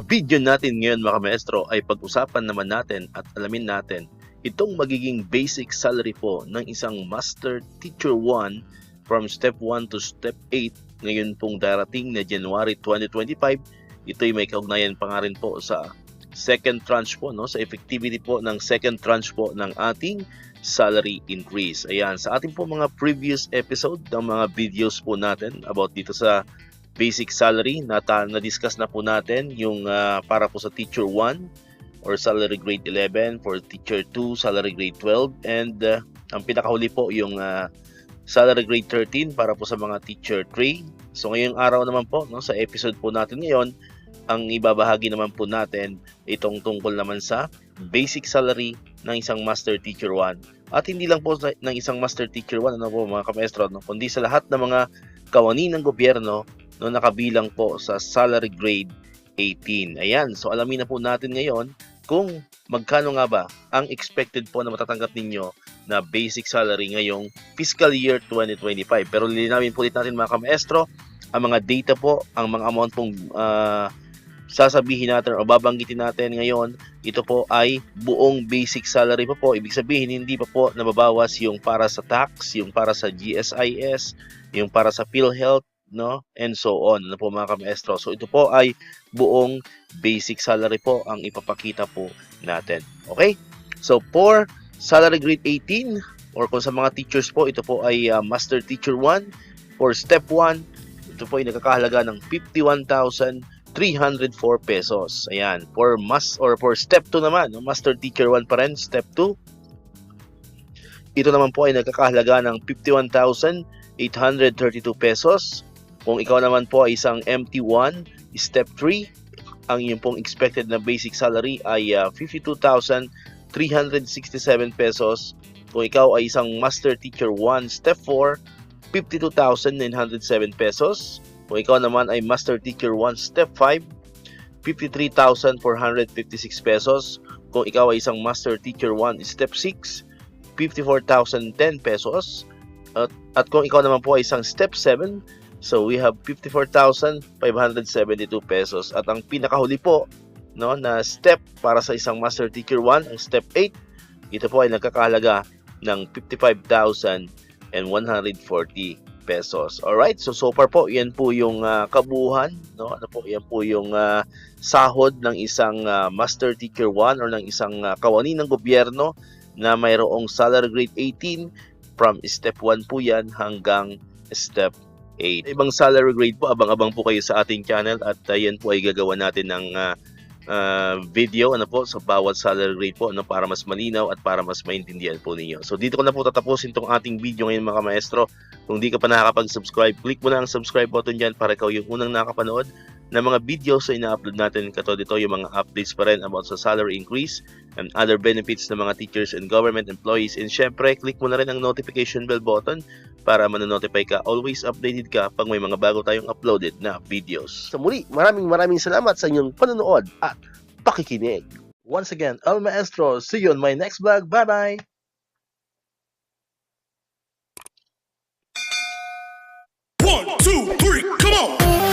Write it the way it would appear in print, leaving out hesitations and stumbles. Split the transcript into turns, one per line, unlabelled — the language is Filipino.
video natin ngayon mga maestro ay pag-usapan naman natin at alamin natin itong magiging basic salary po ng isang Master Teacher 1 from Step 1 to Step 8 ngayon pong darating na January 2025. Ito'y may kaugnayan pa nga rin po sa second tranche po, no? Sa effectivity po ng second tranche po ng ating salary increase. Ayan, sa ating po mga previous episode ng mga videos po natin about dito sa basic salary, na-discuss na po natin yung para po sa Teacher 1 or salary grade 11, for Teacher 2, salary grade 12, and ang pinakahuli po yung salary grade 13 para po sa mga Teacher 3. So ngayong araw naman po, no, sa episode po natin ngayon, ang ibabahagi naman po natin itong tungkol naman sa basic salary ng isang Master Teacher 1. At hindi lang po ng isang Master Teacher 1, ano po mga kamaestro, no, kundi sa lahat ng mga kawani ng gobyerno no, nakabilang po sa salary grade 18. Ayan, so alamin na po natin ngayon kung magkano nga ba ang expected po na matatanggap ninyo na basic salary ngayong fiscal year 2025. Pero lilinawin po ulit natin mga kamaestro, ang mga data po, ang mga amount pong sasabihin natin o babanggitin natin ngayon, ito po ay buong basic salary pa po. Ibig sabihin, hindi pa po nababawas yung para sa tax, yung para sa GSIS, yung para sa PhilHealth, no, and so on, ano po mga kamaestro. So ito po ay buong basic salary po ang ipapakita po natin. Okay? So for salary grade 18 or kung sa mga teachers po, ito po ay Master Teacher 1. For Step 1, ito po ay nagkakahalaga ng 51,304 pesos. Ayan. For Step 2 naman, Master Teacher 1 pa rin, Step 2, ito naman po ay nagkakahalaga ng 51,832 pesos. Kung ikaw naman po ay isang MT1, Step 3, ang iyong pong expected na basic salary ay 52,367 pesos. Kung ikaw ay isang Master Teacher 1, Step 4, 52,907 pesos. Kung ikaw naman ay Master Teacher 1, Step 5, 53,456 pesos. Kung ikaw ay isang Master Teacher 1, Step 6, 54,010 pesos. At kung ikaw naman po ay isang Step 7, so we have 54,572 pesos. At ang pinakahuli po, no, na step para sa isang Master Teacher 1, ang Step 8, ito po ay nagkakahalaga ng 55,140 pesos. Alright, so far po, yan po yung kabuuan, no? Ano po, yan po yung sahod ng isang Master Teacher 1 or ng isang kawani ng gobyerno na mayroong salary grade 18 from Step 1 po yan hanggang Step 8. Ibang salary grade po, abang-abang po kayo sa ating channel at yan po ay gagawa natin ng video, ano po, sa bawat salary grade po, ano, para mas malinaw at para mas maintindihan po ninyo. So dito ko na po tatapusin itong ating video ngayon mga maestro. Kung di ka pa nakakapag-subscribe, click mo na ang subscribe button dyan para ikaw yung unang nakapanood na mga videos na ina-upload natin. Katulad dito yung mga updates pa rin about sa salary increase and other benefits ng mga teachers and government employees. And syempre, click mo na rin ang notification bell button para manonotify ka, always updated ka pag may mga bago tayong uploaded na videos. Sa muli, maraming salamat sa inyong panonood at pakikinig. Once again, El Maestro, see you on my next vlog. Bye-bye!
1, 2, 3, come on!